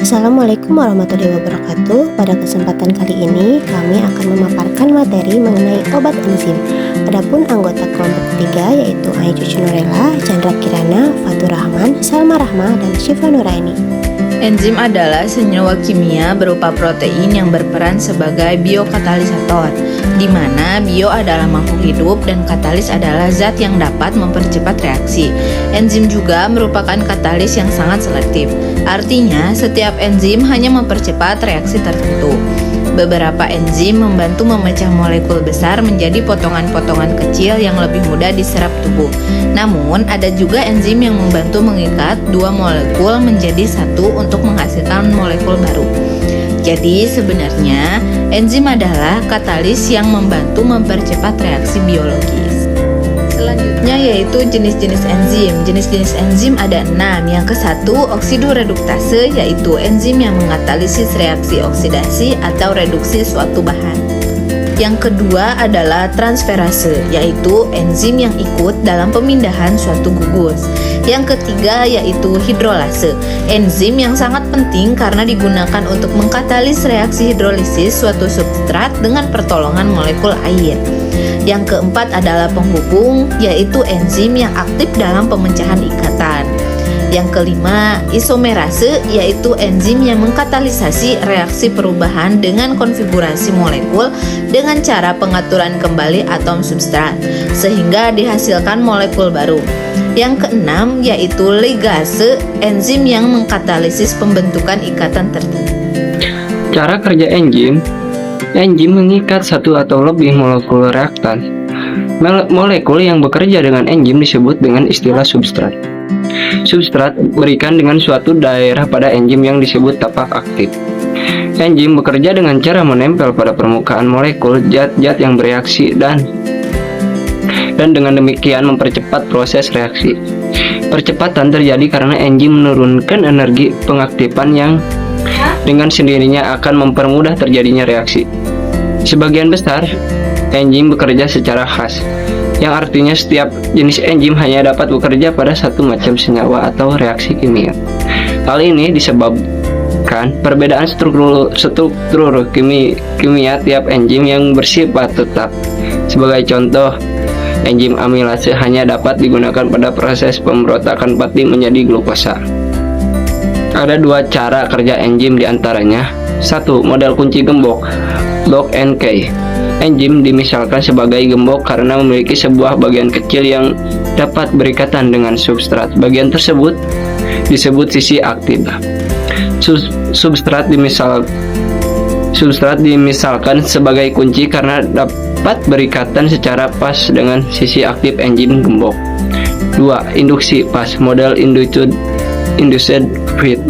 Assalamualaikum warahmatullahi wabarakatuh. Pada kesempatan kali ini kami akan memaparkan materi mengenai obat enzim. Adapun anggota kelompok ketiga yaitu Ai Cucu Nurella, Chandra Kirana, Fatur Rahman, Salma Rahma, dan Syifa Nuraini. Enzim adalah senyawa kimia berupa protein yang berperan sebagai biokatalisator, di mana bio adalah makhluk hidup dan katalis adalah zat yang dapat mempercepat reaksi. Enzim juga merupakan katalis yang sangat selektif, artinya setiap enzim hanya mempercepat reaksi tertentu. Beberapa enzim membantu memecah molekul besar menjadi potongan-potongan kecil yang lebih mudah diserap tubuh. Namun, ada juga enzim yang membantu mengikat dua molekul menjadi satu untuk menghasilkan molekul baru. Jadi, sebenarnya enzim adalah katalis yang membantu mempercepat reaksi biologis. Selanjutnya yaitu jenis-jenis enzim. Jenis-jenis enzim ada 6. Yang ke-1, oksidoreduktase, yaitu enzim yang mengkatalisis reaksi oksidasi atau reduksi suatu bahan. Yang kedua adalah transferase, yaitu enzim yang ikut dalam pemindahan suatu gugus. Yang ketiga yaitu hidrolase, enzim yang sangat penting karena digunakan untuk mengkatalis reaksi hidrolisis suatu substrat dengan pertolongan molekul air. Yang keempat adalah penghubung, yaitu enzim yang aktif dalam pemecahan ikatan. Yang kelima, isomerase, yaitu enzim yang mengkatalisasi reaksi perubahan dengan konfigurasi molekul dengan cara pengaturan kembali atom substrat, sehingga dihasilkan molekul baru. Yang keenam, yaitu ligase, enzim yang mengkatalisis pembentukan ikatan tertentu. Cara kerja enzim mengikat satu atau lebih molekul reaktan. Molekul yang bekerja dengan enzim disebut dengan istilah substrat. Substrat berikan dengan suatu daerah pada enzim yang disebut tapak aktif. Enzim bekerja dengan cara menempel pada permukaan molekul zat-zat yang bereaksi dan dengan demikian mempercepat proses reaksi. Percepatan terjadi karena enzim menurunkan energi pengaktifan yang dengan sendirinya akan mempermudah terjadinya reaksi. Sebagian besar enzim bekerja secara khas, yang artinya setiap jenis enzim hanya dapat bekerja pada satu macam senyawa atau reaksi kimia. Hal ini disebabkan perbedaan struktur kimia tiap enzim yang bersifat tetap. Sebagai contoh, enzim amilase hanya dapat digunakan pada proses pemberontakan pati menjadi glukosa. Ada dua cara kerja enzim diantaranya. 1. Model kunci gembok, lock and key. Enzim dimisalkan sebagai gembok karena memiliki sebuah bagian kecil yang dapat berikatan dengan substrat. Bagian tersebut disebut sisi aktif. Substrat dimisalkan sebagai kunci karena dapat berikatan secara pas dengan sisi aktif enzim gembok. 2. Induksi pas, model induced fit.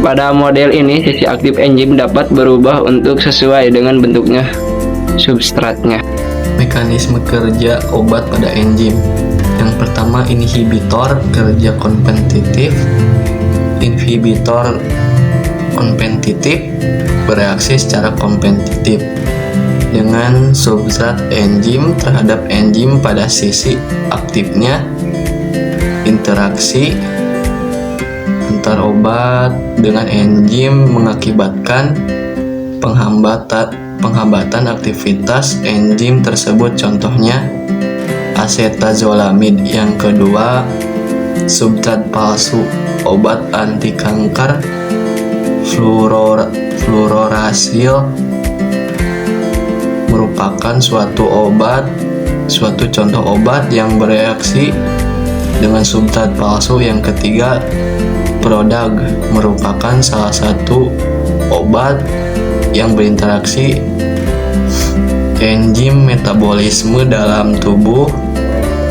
Pada model ini, sisi aktif enzim dapat berubah untuk sesuai dengan bentuknya substratnya. Mekanisme kerja obat pada enzim. Yang pertama, inhibitor kerja kompetitif. Inhibitor kompetitif bereaksi secara kompetitif dengan substrat enzim terhadap enzim pada sisi aktifnya. Interaksi antar obat dengan enzim mengakibatkan penghambatan aktivitas enzim tersebut, contohnya asetazolamid. Yang kedua, substrat palsu, obat anti kanker. Fluorouracil merupakan suatu contoh obat yang bereaksi dengan substrat palsu. Yang ketiga, Prodag merupakan salah satu obat yang berinteraksi enzim metabolisme dalam tubuh,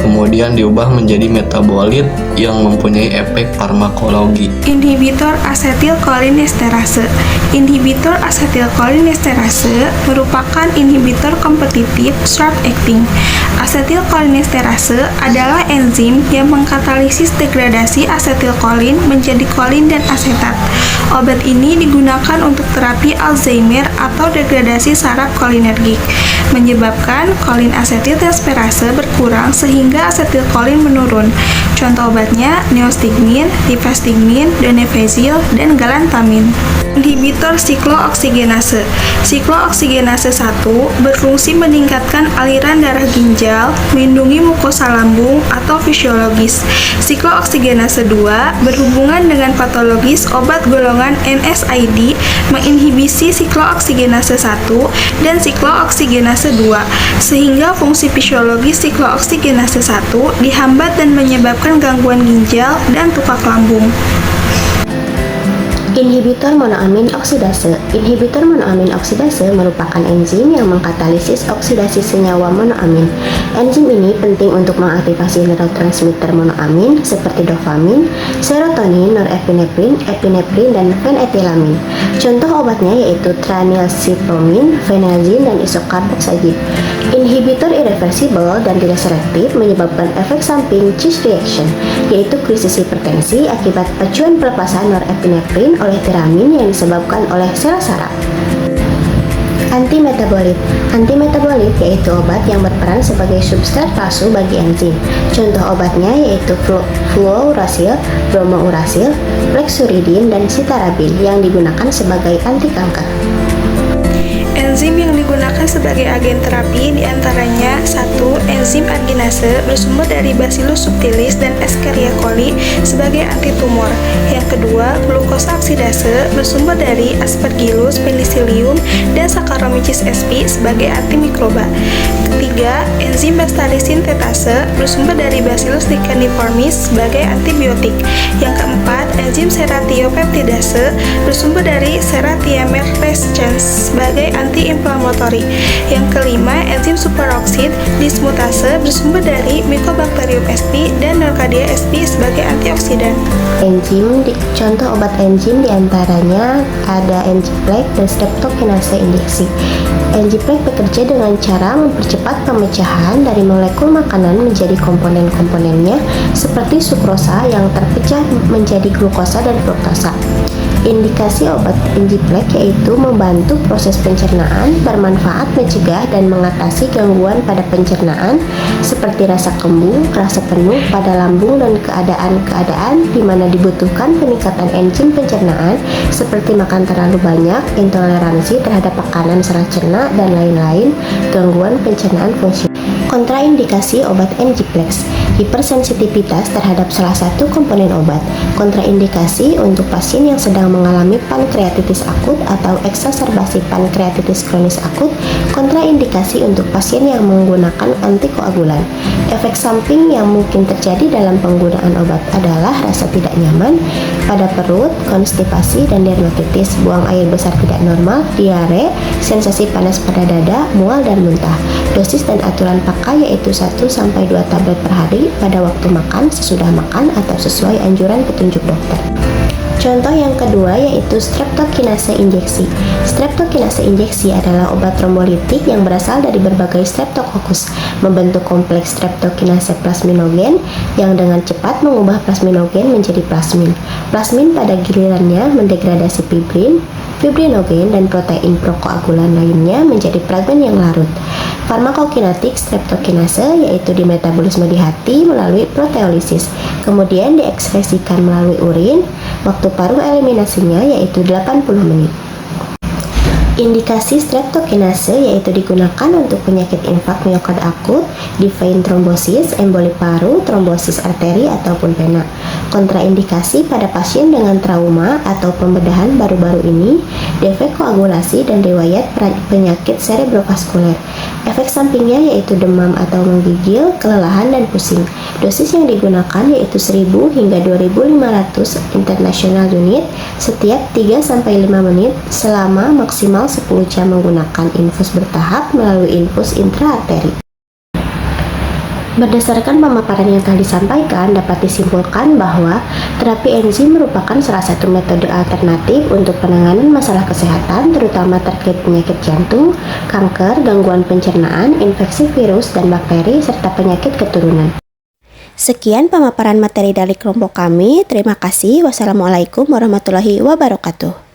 kemudian diubah menjadi metabolit yang mempunyai efek farmakologi. Inhibitor asetilkolinesterase. Inhibitor asetilkolinesterase merupakan inhibitor kompetitif short acting. Asetilkolinesterase adalah enzim yang mengkatalisis degradasi asetilkolin menjadi kolin dan asetat. Obat ini digunakan untuk terapi Alzheimer atau degradasi saraf kolinergik. menyebabkan kolinesetildesperase berkurang sehingga asetilkolin menurun. Contoh obatnya neostigmin, rifastigmin, donepezil, dan galantamin. Inhibitor siklooksigenase. Siklooksigenase 1 berfungsi meningkatkan aliran darah ginjal, melindungi mukosa lambung atau fisiologis. Siklooksigenase 2 berhubungan dengan patologis obat golongan NSAID, menginhibisi siklooksigenase 1 dan siklooksigenase 2 sehingga fungsi fisiologis siklooksigenase 1 dihambat dan menyebabkan gangguan ginjal dan tukak lambung. Inhibitor monoamin oksidase. Inhibitor monoamin oksidase merupakan enzim yang mengkatalisis oksidasi senyawa monoamin. Enzim ini penting untuk mengaktifasi neurotransmitter monoamin seperti dopamin, serotonin, norepinefrin, epinefrin, dan fenetilamin. Contoh obatnya yaitu tranilcypromine, phenazine, dan isocarboxagin. Inhibitor irreversibel dan tidak selektif menyebabkan efek samping cis reaction, yaitu krisis hipertensi akibat pacuan pelepasan norepinefrin oleh tiramin yang disebabkan oleh sel saraf. Antimetabolit. Antimetabolit yaitu obat yang berperan sebagai substrat palsu bagi enzim. Contoh obatnya yaitu fluorouracil, bromouracil, plexuridin, dan citarabin yang digunakan sebagai anti kanker. Enzim yang digunakan sebagai agen terapi diantaranya 1. Enzim arginase bersumber dari Bacillus subtilis dan Escherichia coli sebagai antitumor. Yang kedua, glukosa oksidase bersumber dari Aspergillus, Penicillium, dan Saccharomyces sp sebagai antimikroba. Ketiga, enzim bastarisin tetase bersumber dari Bacillus licheniformis sebagai antibiotik. Yang keempat, enzim seratiopeptidase bersumber dari Serratiamer rescens sebagai anti-inflamatori. Yang kelima, enzim superoksid dismutase bersumber dari Mycobacterium sp dan Nocardia sp sebagai antioksidan. Contoh obat enzim diantaranya ada Enzyplek dan streptokinase injeksi. Enzyplek bekerja dengan cara mempercepat pemecahan dari molekul makanan menjadi komponen-komponennya seperti sukrosa yang terpecah menjadi glukosa dan fruktosa. Indikasi obat Enzyplek yaitu membantu proses pencernaan, bermanfaat mencegah dan mengatasi gangguan pada pencernaan seperti rasa kembung, rasa penuh pada lambung, dan keadaan-keadaan di mana dibutuhkan peningkatan enzim pencernaan seperti makan terlalu banyak, intoleransi terhadap makanan salah cerna, dan lain-lain, gangguan pencernaan fungsi. Kontraindikasi obat Enzyplex, hipersensitivitas terhadap salah satu komponen obat. Kontraindikasi untuk pasien yang sedang mengalami pankreatitis akut atau eksaserbasi pankreatitis kronis akut. Kontraindikasi untuk pasien yang menggunakan antikoagulan. Efek samping yang mungkin terjadi dalam penggunaan obat adalah rasa tidak nyaman pada perut, konstipasi, dan dermatitis, buang air besar tidak normal, diare, sensasi panas pada dada, mual, dan muntah. Dosis dan aturan pakai yaitu 1-2 tablet per hari pada waktu makan, sesudah makan, atau sesuai anjuran petunjuk dokter. Contoh yang kedua yaitu streptokinase injeksi. Streptokinase injeksi adalah obat trombolitik yang berasal dari berbagai streptococcus, membentuk kompleks streptokinase plasminogen yang dengan cepat mengubah plasminogen menjadi plasmin. Plasmin pada gilirannya mendegradasi fibrin, fibrinogen, dan protein prokoagulan lainnya menjadi fragmen yang larut. Farmakokinetik streptokinase yaitu dimetabolisme di hati melalui proteolisis, kemudian diekspresikan melalui urin. Waktu paruh eliminasinya yaitu 80 menit. Indikasi streptokinase yaitu digunakan untuk penyakit infak miokard akut, vein thrombosis, emboli paru, trombosis arteri, ataupun vena. Kontraindikasi pada pasien dengan trauma atau pembedahan baru-baru ini, defek koagulasi, dan riwayat penyakit cerebrovaskuler. Efek sampingnya yaitu demam atau menggigil, kelelahan, dan pusing. Dosis yang digunakan yaitu 1000 hingga 2500 international unit setiap 3-5 menit selama maksimal 10 jam menggunakan infus bertahap melalui infus intraarteri. Berdasarkan pemaparan yang telah disampaikan, dapat disimpulkan bahwa terapi enzim merupakan salah satu metode alternatif untuk penanganan masalah kesehatan, terutama terkait penyakit jantung, kanker, gangguan pencernaan, infeksi virus dan bakteri, serta penyakit keturunan. Sekian pemaparan materi dari kelompok kami. Terima kasih. Wassalamualaikum warahmatullahi wabarakatuh.